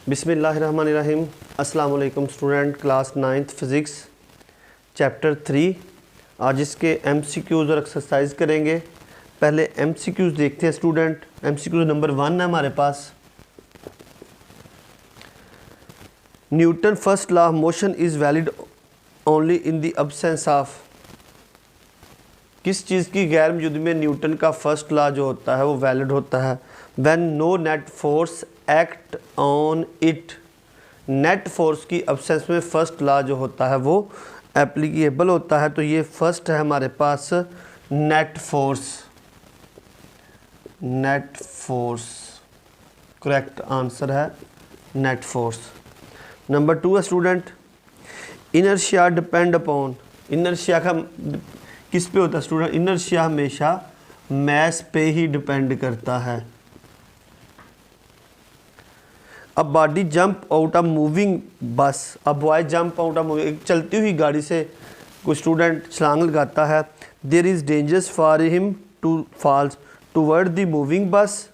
बिस्मिल्लाहिर्रहमानिर्रहीम। अस्सलाम वालेकुम student, class 9th physics chapter 3। आज इसके MCQs और एक्सरसाइज करेंगे। पहले MCQs देखते हैं स्टूडेंट। MCQ नंबर 1 है हमारे पास। Newton first law of motion is valid only in the absence of. किस चीज़ की गैर मौजूदगी में न्यूटन का फर्स्ट लॉ जो होता है वो वैलिड होता है? When no net force act on it. Net force की अब्सेंस में फर्स्ट लॉ जो होता है वो एप्लीकेबल होता है। तो ये फर्स्ट है हमारे पास net force. Net force correct answer है नेट फोर्स। नंबर 2 है student, inertia depend upon. Inertia का किस पे होता है स्टूडेंट? इनर्शिया हमेशा मैस पे ही डिपेंड करता है। अब body jump out of moving bus. अब boy jump out of moving, एक चलती हुई गाड़ी से कोई स्टूडेंट छलांग लगाता है। There is dangers for him to falls toward the moving bus,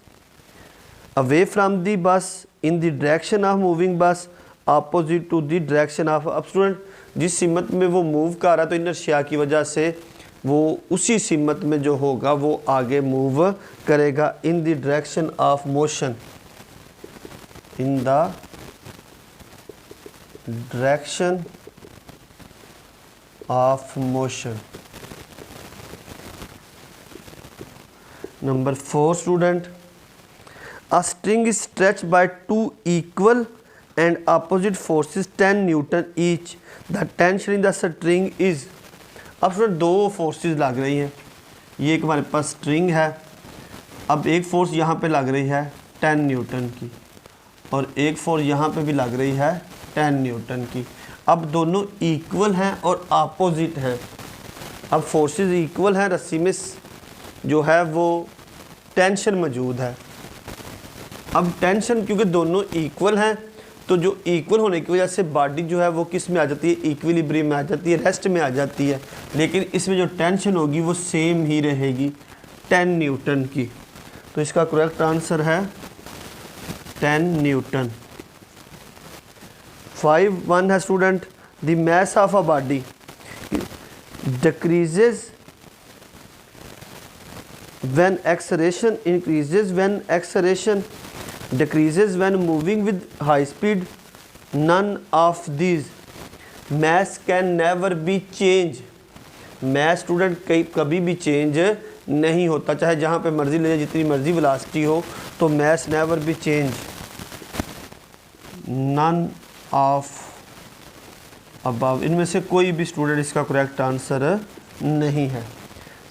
away from the bus, in the direction of moving bus, opposite to the direction of. अब स्टूडेंट जिस सिमत में वो मूव कर रहा है तो इनर्शिया की वजह से वो उसी सिमत में जो होगा वो आगे मूव करेगा। इन the direction of motion, in the direction of motion. Number 4 student, a string is stretched by two equal and opposite forces 10 Newton each. The tension in the string is। अब स्टूडेंट दो forces लग रही हैं। ये एक हमारे पास string है। अब एक फोर्स यहाँ पे लग रही है 10 न्यूटन की और एक फोर्स यहाँ पे भी लग रही है 10 न्यूटन की। अब दोनों इक्वल हैं और अपोजिट हैं। अब फोर्सेस इक्वल हैं, रस्सी में जो है वो टेंशन मौजूद है। अब टेंशन क्योंकि दोनों इक्वल हैं तो जो इक्वल होने की वजह से बॉडी जो है वो किस में आ जाती है? इक्विलिब्रियम में आ जाती है, रेस्ट में आ जाती है। लेकिन इसमें जो टेंशन होगी वो सेम ही रहेगी 10 न्यूटन की। तो इसका करेक्ट आंसर है 10 न्यूटन। 5.1 है student, the mass of a body decreases when acceleration increases, when acceleration decreases, when moving with high speed. None of these mass can never be changed. mass student कभी भी change नहीं होता, चाहे जहाँ पे मर्जी ले जाए, जितनी मर्जी वेलोसिटी हो, तो mass never be changed. None of above, इनमें से कोई भी स्टूडेंट इसका करेक्ट आंसर नहीं है।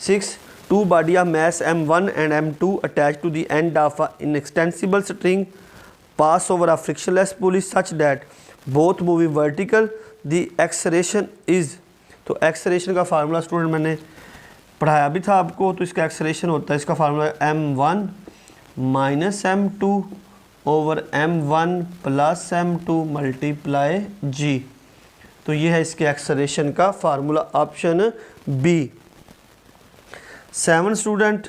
6, two body of mass m1 and m2 attached to the end of an inextensible string pass over a frictionless pulley such that both moving vertical. The acceleration is। तो acceleration का formula student मैंने पढ़ाया भी था आपको। तो इसका acceleration होता है, इसका formula m1 minus m2 over m1 plus m2 multiply g। तो ये है इसके acceleration का फार्मूला, ऑप्शन बी। 7 स्टूडेंट,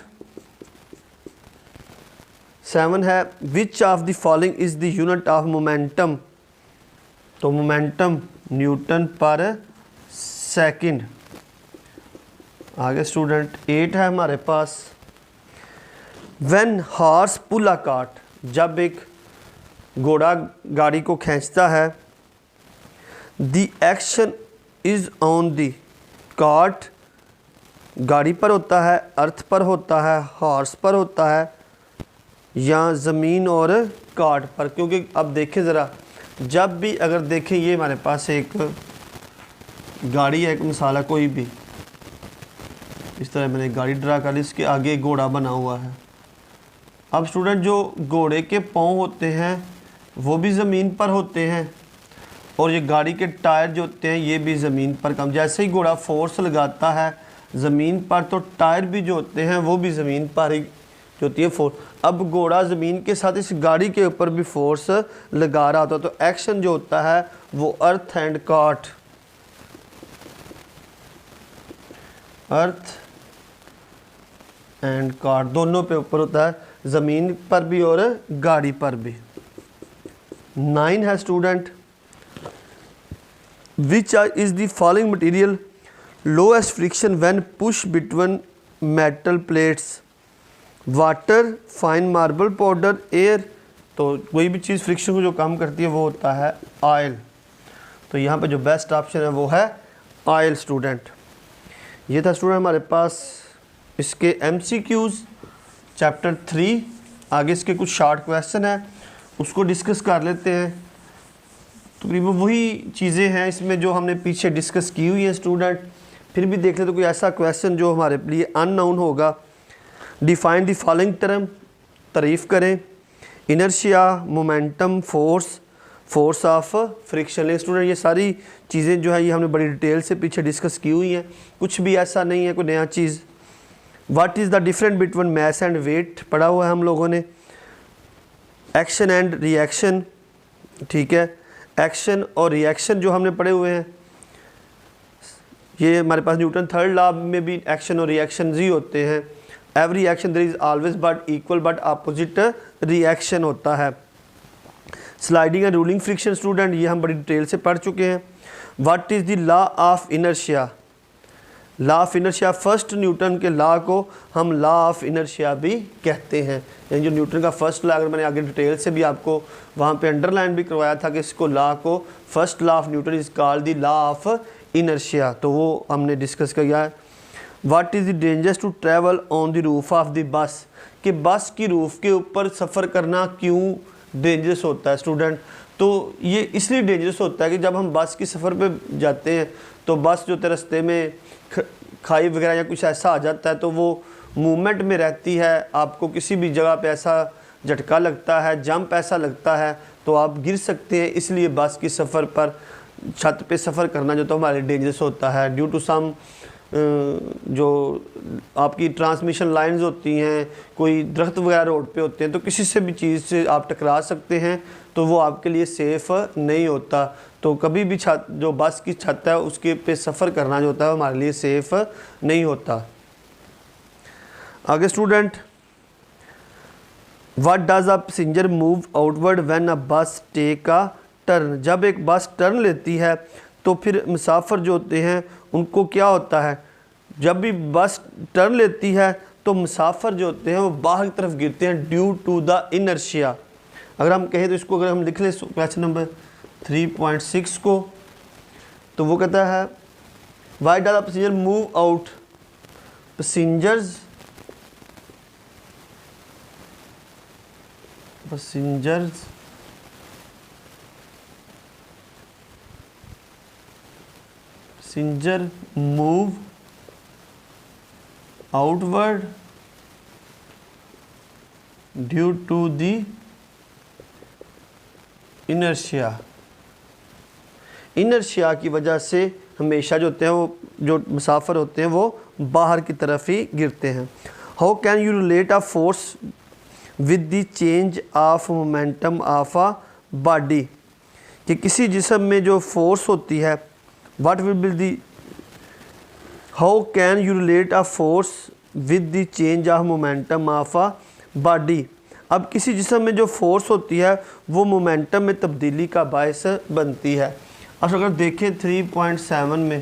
7 है, which of the following is the unit of momentum. तो मोमेंटम न्यूटन पर सेकंड। आगे स्टूडेंट 8 है हमारे पास, when horse pull a cart. जब एक घोड़ा गाड़ी को खींचता है, the action is on the cart, गाड़ी पर होता है, अर्थ पर होता है, हॉर्स पर होता है, या ज़मीन और कार्ट पर। क्योंकि अब देखें ज़रा, जब भी अगर देखें ये हमारे पास एक गाड़ी है, एक मिसाल है कोई भी, इस तरह मैंने गाड़ी ड्रा कर ली, इसके आगे घोड़ा बना हुआ है। अब स्टूडेंट जो घोड़े के पाँव होते हैं वो भी ज़मीन पर होते हैं और ये गाड़ी के टायर जो होते हैं ये भी ज़मीन पर कम। जैसे ही घोड़ा फोर्स लगाता है ज़मीन पर तो टायर भी जो होते हैं वो भी ज़मीन पर ही जो होती है फोर्स। अब घोड़ा ज़मीन के साथ इस गाड़ी के ऊपर भी फोर्स लगा रहा होता है, तो एक्शन जो होता है वो earth and cart, earth and cart दोनों पे ऊपर होता है, ज़मीन पर भी और गाड़ी पर भी। 9 है student, which is the following material lowest friction when push between metal plates, water, fine marble powder, air. तो कोई भी चीज़ फ्रिक्शन को जो कम करती है वो होता है ऑयल। तो यहाँ पे जो बेस्ट ऑप्शन है वो है ऑयल स्टूडेंट। ये था स्टूडेंट हमारे पास इसके MCQs चैप्टर 3। आगे इसके कुछ शॉर्ट क्वेश्चन है, उसको डिस्कस कर लेते हैं। तकरीबन वही चीज़ें हैं इसमें जो हमने पीछे डिस्कस की हुई है स्टूडेंट। फिर भी देख ले तो कोई ऐसा क्वेश्चन जो हमारे लिए अननोन होगा। डिफाइन द फॉलोइंग टर्म, तारीफ़ करें। Inertia, momentum, force, force of friction. Student ये सारी चीज़ें जो है ये हमने बड़ी डिटेल से पीछे डिस्कस की हुई हैं, कुछ भी ऐसा नहीं है कोई नया चीज़। What is the difference between mass and weight पढ़ा हुआ है हम लोगों ने। एक्शन एंड रिएक्शन, ठीक है, एक्शन और रिएक्शन जो हमने पढ़े हुए हैं, ये हमारे पास न्यूटन थर्ड लॉ में भी एक्शन और रिएक्शन ही होते हैं। Every action there is always but equal but opposite reaction होता है। Sliding and ruling friction student ये हम बड़ी डिटेल से पढ़ चुके हैं। What is the law of inertia, law of inertia, first Newton के लॉ को हम लॉ ऑफ इनर्शिया भी कहते हैं। यानी जो न्यूटन का फर्स्ट लॉ, अगर मैंने आगे डिटेल से भी आपको वहाँ पे अंडरलाइन भी करवाया था कि इसको लॉ को first law of Newton is called the law of inertia, तो वो हमने डिस्कस किया है। What is the dangerous to travel on the roof of the bus, कि बस की रूफ के ऊपर सफ़र करना क्यों डेंजरस होता है स्टूडेंट। तो ये इसलिए डेंजरस होता है कि जब हम बस की सफ़र पे जाते हैं तो बस जो रास्ते में खाई वगैरह या कुछ ऐसा आ जाता है तो वो मूवमेंट में रहती है, आपको किसी भी जगह पे ऐसा झटका लगता है, जंप ऐसा लगता है तो आप गिर सकते हैं। इसलिए बस की सफ़र पर छत पे सफ़र करना जो तो हमारे डेंजरस होता है। ड्यू टू सम जो आपकी ट्रांसमिशन लाइंस होती हैं, कोई दरख्त वगैरह रोड पे होते हैं तो किसी से भी चीज़ से आप टकरा सकते हैं, तो वो आपके लिए सेफ़ नहीं होता। तो कभी भी छत जो बस की छत है उसके पे सफ़र करना जो होता है हमारे लिए सेफ़ नहीं होता। आगे student, what does a passenger move outward when a बस टेक अ टर्न, जब एक बस टर्न लेती है तो फिर मुसाफिर जो होते हैं उनको क्या होता है, जब भी बस टर्न लेती है तो मुसाफिर जो होते हैं वो बाहर की तरफ गिरते हैं ड्यू टू द इनर्शिया। अगर हम कहें तो इसको अगर हम लिख लें क्वेश्चन नंबर 3.6 को, तो वो कहता है why does the passenger move out, passengers move outward due to the inertia. Inertia की वजह से हमेशा जो होते हैं वो जो मुसाफिर होते हैं वो बाहर की तरफ ही गिरते हैं। How can you relate a force with the change of momentum of a body, कि किसी जिस्म में जो फोर्स होती है, what will be the, how can you relate a force with the change of momentum of a body. अब किसी जिस्म में जो फोर्स होती है वो मोमेंटम में तब्दीली का बायस बनती है। अब अगर देखें 3.7 में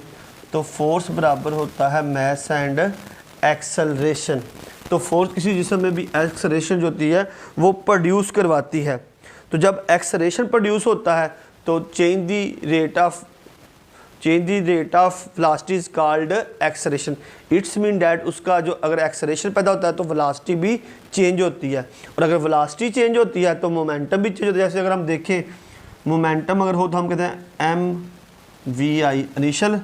तो फोर्स बराबर होता है मास एंड एक्सेलरेशन। तो फोर्स किसी जिस्म में भी एक्सेलरेशन जो होती है वो प्रोड्यूस करवाती है। तो जब एक्सेलरेशन प्रोड्यूस होता है तो change the rate of velocity is called acceleration. It's mean that उसका जो अगर एक्सेलरेशन पैदा होता है तो वेलोसिटी भी चेंज होती है, और अगर वेलोसिटी चेंज होती है तो मोमेंटम भी चेंज होता है। जैसे अगर हम देखें मोमेंटम अगर हो तो हम कहते हैं MVI इनिशियल,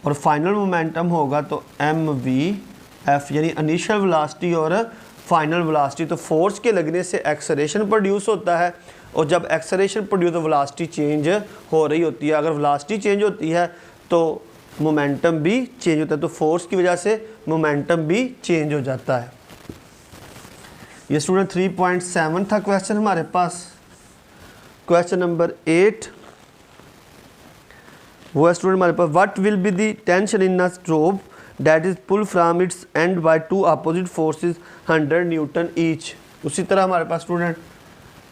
और फाइनल मोमेंटम होगा तो MVF, यानी इनिशियल वेलोसिटी और फाइनल वेलोसिटी। तो फोर्स के लगने से एक्सेलरेशन प्रोड्यूस होता है, और जब एक्सेलरेशन प्रोड्यूस तो वेलोसिटी चेंज हो रही होती है। अगर वेलोसिटी चेंज होती है तो मोमेंटम भी चेंज होता है, तो फोर्स की वजह से मोमेंटम भी चेंज हो जाता है। ये स्टूडेंट 3.7 था क्वेश्चन हमारे पास। क्वेश्चन नंबर 8 वो है स्टूडेंट हमारे पास, what will be the tension in a strobe that is pull from its end by two opposite forces 100 newton each. उसी तरह हमारे पास स्टूडेंट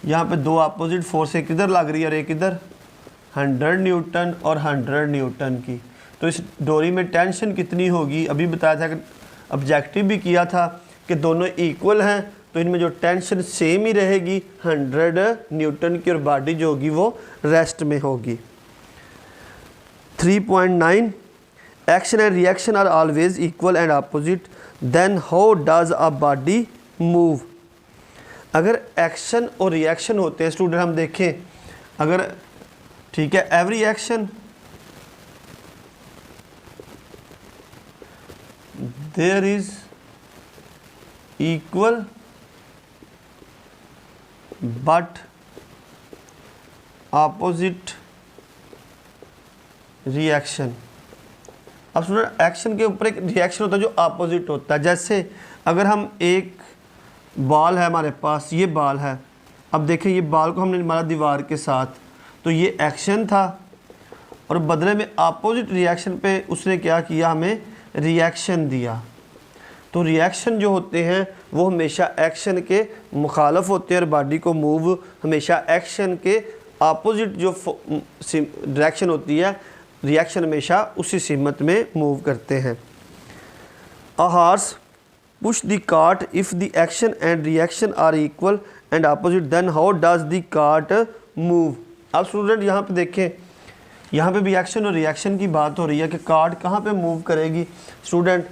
यहाँ पे दो अपोजिट फोर्स, एक इधर लग रही है और एक इधर, 100 न्यूटन और 100 न्यूटन की। तो इस डोरी में टेंशन कितनी होगी, अभी बताया था कि ऑब्जेक्टिव भी किया था कि दोनों इक्वल हैं, तो इनमें जो टेंशन सेम ही रहेगी 100 न्यूटन की, और बॉडी जो होगी वो रेस्ट में होगी। 3.9 action and reaction are always equal and opposite, then how does a body move. अगर एक्शन और रिएक्शन होते हैं स्टूडेंट, हम देखें अगर, ठीक है, every action there is equal but opposite reaction. अब स्टूडेंट एक्शन के ऊपर एक रिएक्शन होता है जो ऑपोजिट होता है। जैसे अगर हम एक बॉल है हमारे पास, ये बॉल है, अब देखें ये बॉल को हमने मारा दीवार के साथ, तो ये एक्शन था, और बदले में अपोजिट रिएक्शन पे उसने क्या किया, हमें रिएक्शन दिया। तो रिएक्शन जो होते हैं वो हमेशा एक्शन के मुखालफ होते हैं, और बॉडी को मूव हमेशा एक्शन के अपोजिट जो डायरेक्शन होती है, रिएक्शन हमेशा उसी सिमत में मूव करते हैं। A horse push the cart if the action and reaction are equal and opposite, then how does the cart move. अब स्टूडेंट यहाँ पे देखें, यहाँ पे भी एक्शन और रिएक्शन की बात हो रही है कि कार्ट कहाँ पे मूव करेगी स्टूडेंट,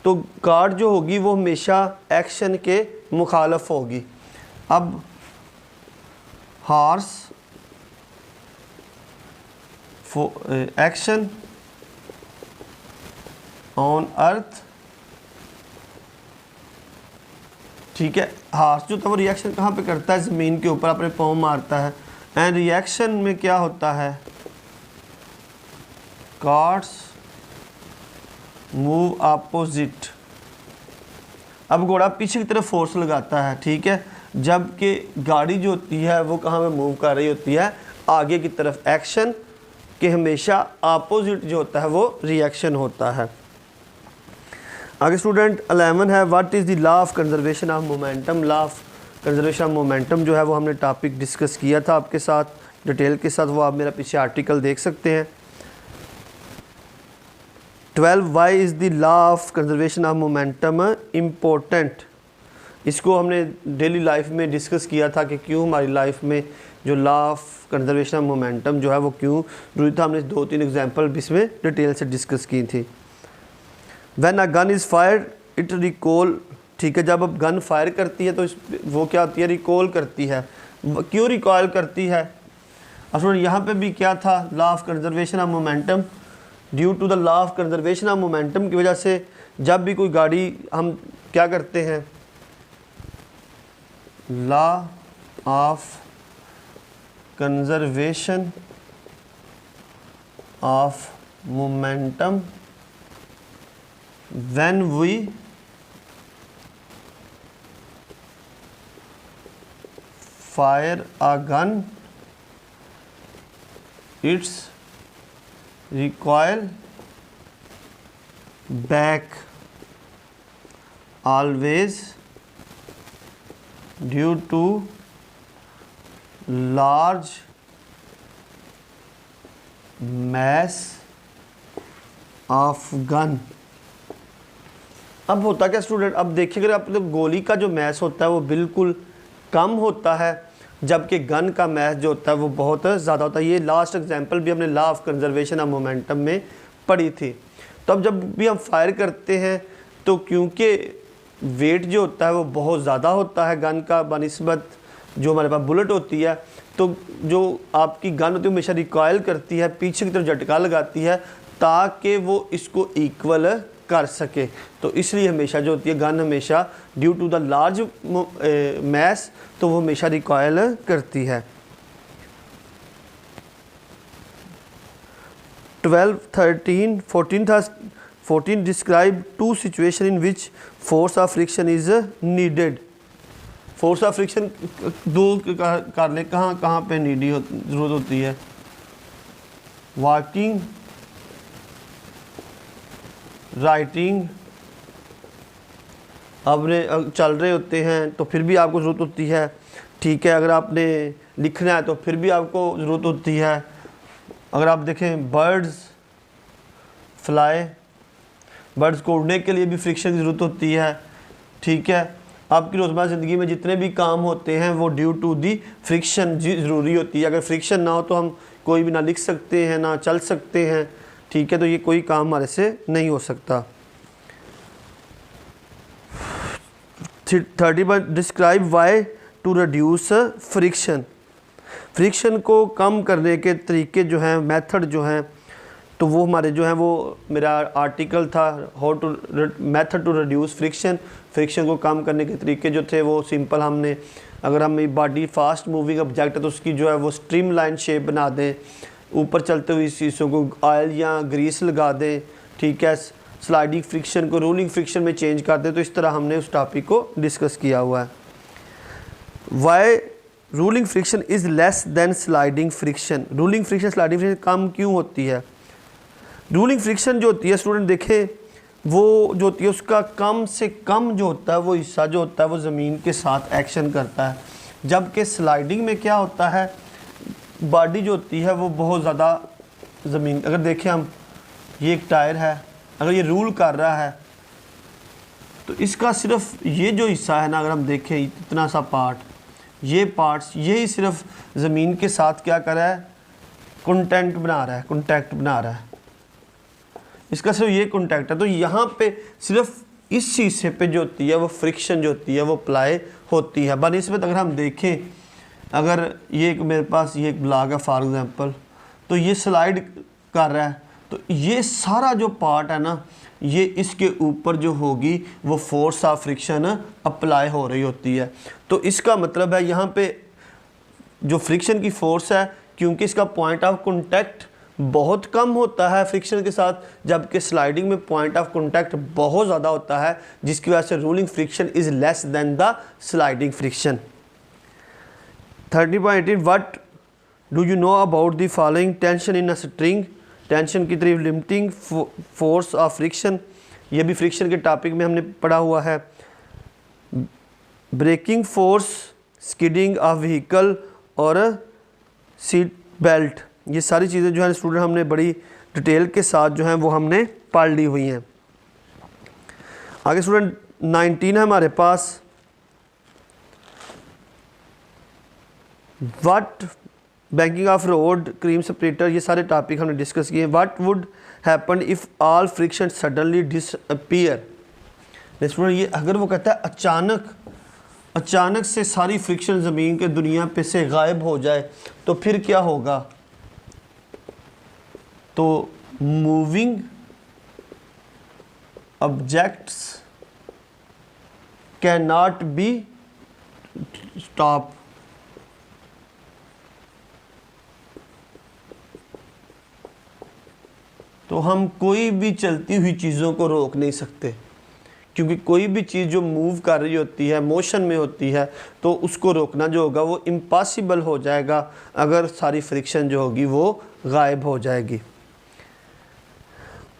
तो कार्ट जो होगी वो हमेशा एक्शन के मुखालफ होगी। अब हॉर्स एक्शन ऑन अर्थ, ठीक है, हॉर्स जो था वो रिएक्शन कहाँ पे करता है, ज़मीन के ऊपर अपने पाँव मारता है, एंड रिएक्शन में क्या होता है, कार्ट्स मूव अपोजिट। अब घोड़ा पीछे की तरफ फोर्स लगाता है, ठीक है, जबकि गाड़ी जो होती है वो कहाँ पे मूव कर रही होती है, आगे की तरफ। एक्शन के हमेशा अपोजिट जो होता है वो रिएक्शन होता है। आगे स्टूडेंट 11 है, what is the law of conservation of momentum. Law of conservation of momentum जो है वो हमने टॉपिक डिस्कस किया था आपके साथ डिटेल के साथ, वो आप मेरा पीछे आर्टिकल देख सकते हैं। 12 why is the law of conservation of momentum important. इसको हमने डेली लाइफ में डिस्कस किया था कि क्यों हमारी लाइफ में जो law of conservation of momentum जो है वो क्यों जरूरी था। हमने 2-3 एग्जांपल भी इसमें डिटेल से डिस्कस की थी। When a gun is fired it recall, ठीक है, जब अब गन फायर करती है तो वो क्या होती है, रिकॉल करती है। क्यों रिकॉल करती है, अब यहाँ पे भी क्या था, law of conservation of momentum. Due to the law of conservation of momentum की वजह से जब भी कोई गाड़ी हम क्या करते हैं, law of conservation of momentum when we fire a gun its recoil back always due to large mass of gun। अब होता क्या स्टूडेंट, अब देखिए अगर आप तो गोली का जो मैस होता है वो बिल्कुल कम होता है, जबकि गन का मैस जो होता है वो बहुत ज़्यादा होता है। ये लास्ट एग्जांपल भी हमने law of conservation of momentum में पढ़ी थी। तो अब जब भी हम फायर करते हैं तो क्योंकि वेट जो होता है वो बहुत ज़्यादा होता है गन का बनिस्बत जो हमारे पास बुलेट होती है, तो जो आपकी गन होती है हमेशा रिकॉयल करती है, पीछे की तरफ झटका लगाती है ताकि वो इसको इक्वल कर सके। तो इसलिए हमेशा जो होती है गन हमेशा due to the large mass तो वो हमेशा रिकॉयल करती है। 12, 13, 14 था। 14 describe to situation in which force of friction is needed. Force of friction दो कर ले, कहाँ कहाँ पे नीडी ज़रूरत होती है, वॉकिंग, राइटिंग। अब चल रहे होते हैं तो फिर भी आपको ज़रूरत होती है, ठीक है। अगर आपने लिखना है तो फिर भी आपको ज़रूरत होती है। अगर आप देखें बर्ड्स फ्लाई, बर्ड्स को उड़ने के लिए भी फ्रिक्शन की ज़रूरत होती है। ठीक है। आपकी रोज़मर्रा ज़िंदगी में जितने भी काम होते हैं वो ड्यू टू दी फ्रिक्शन ज़रूरी होती है। अगर फ्रिक्शन ना हो तो हम कोई भी ना लिख सकते हैं ना चल सकते हैं। ठीक है। तो ये कोई काम हमारे से नहीं हो सकता। 30 describe why to reduce friction. Friction को कम करने के तरीके जो हैं, मेथड जो हैं, तो वो हमारे जो हैं वो मेरा आर्टिकल था how to method to reduce friction. Friction को कम करने के तरीके जो थे वो सिंपल, हमने अगर हम बॉडी फास्ट मूविंग ऑब्जेक्ट है तो उसकी जो है वो स्ट्रीम लाइन शेप बना दें, ऊपर चलते हुए शीशों को ऑयल या ग्रीस लगा दें। ठीक है। स्लाइडिंग फ्रिक्शन को रोलिंग फ्रिक्शन में चेंज कर दें। तो इस तरह हमने उस टॉपिक को डिस्कस किया हुआ है। Why rolling friction is less than sliding friction. Rolling friction sliding friction कम क्यों होती है? रूलिंग फ्रिक्शन जो होती है स्टूडेंट देखें, वो जो होती है उसका कम से कम जो होता है वो हिस्सा जो होता है वो ज़मीन के साथ एक्शन करता है। जबकि स्लाइडिंग में क्या होता है, बॉडी जो होती है वो बहुत ज़्यादा ज़मीन, अगर देखें हम, ये एक टायर है, अगर ये रूल कर रहा है तो इसका सिर्फ ये जो हिस्सा है ना, अगर हम देखें इतना सा पार्ट, ये पार्ट्स यही सिर्फ ज़मीन के साथ क्या कर रहा है, कॉन्टैक्ट बना रहा है। इसका सिर्फ ये कॉन्टैक्ट है। तो यहाँ पे सिर्फ इस हिस्से पे जो होती है वो फ्रिक्शन जो होती है वो अप्लाई होती है। बनिस्बत अगर हम देखें, अगर ये मेरे पास ये एक ब्लॉक है फॉर एग्ज़ाम्पल, तो ये स्लाइड कर रहा है, तो ये सारा जो पार्ट है ना, ये इसके ऊपर जो होगी वो फोर्स ऑफ फ्रिक्शन अप्लाई हो रही होती है। तो इसका मतलब है यहाँ पे जो फ्रिक्शन की फोर्स है, क्योंकि इसका पॉइंट ऑफ कॉन्टैक्ट बहुत कम होता है फ्रिक्शन के साथ, जबकि स्लाइडिंग में पॉइंट ऑफ कॉन्टैक्ट बहुत ज़्यादा होता है, जिसकी वजह से ruling friction is less then the sliding friction. 30.18 what do you know about the following? Tension in a string, tension की तरफ लिमिटिंग फोर्स ऑफ फ्रिक्शन, ये भी फ्रिक्शन के टॉपिक में हमने पढ़ा हुआ है। Braking force, skidding of vehicle और सीट बेल्ट, ये सारी चीज़ें जो है स्टूडेंट हमने बड़ी डिटेल के साथ जो हैं वो हमने पढ़ ली हुई हैं। आगे स्टूडेंट 19 है हमारे पास, what banking of road, cream separator, ये सारे टॉपिक हमने डिस्कस किए। What would happen if all friction suddenly disappear. Student ये अगर वो कहता है अचानक से सारी फ्रिक्शन ज़मीन के दुनिया पे से गायब हो जाए तो फिर क्या होगा? तो moving objects can not be stop. तो हम कोई भी चलती हुई चीज़ों को रोक नहीं सकते, क्योंकि कोई भी चीज़ जो मूव कर रही होती है, मोशन में होती है, तो उसको रोकना जो होगा वो इम्पॉसिबल हो जाएगा अगर सारी फ्रिक्शन जो होगी वो गायब हो जाएगी।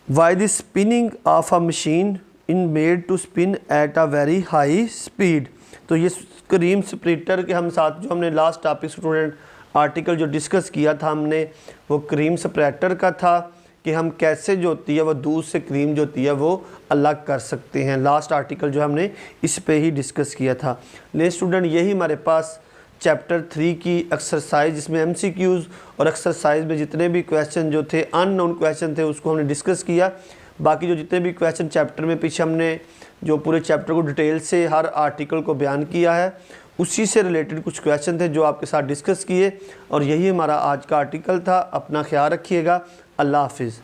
Why the spinning of a machine in made to spin at a very high speed. तो ये क्रीम सेपरेटर के हम साथ जो हमने लास्ट टॉपिक स्टूडेंट आर्टिकल जो डिस्कस किया था हमने, वो क्रीम सेपरेटर का था कि हम कैसे जो होती है वो दूध से क्रीम जो होती है वो अलग कर सकते हैं। लास्ट आर्टिकल जो हमने इस पे ही डिस्कस किया था। ले स्टूडेंट यही हमारे पास चैप्टर 3 की एक्सरसाइज, जिसमें MCQs और एक्सरसाइज में जितने भी क्वेश्चन जो थे अननोन क्वेश्चन थे उसको हमने डिस्कस किया। बाकी जो जितने भी क्वेश्चन चैप्टर में पीछे हमने जो पूरे चैप्टर को डिटेल से हर आर्टिकल को बयान किया है, उसी से रिलेटेड कुछ क्वेश्चन थे जो आपके साथ डिस्कस किए, और यही हमारा आज का आर्टिकल था। अपना ख्याल रखिएगा। अल्लाह हाफिज़।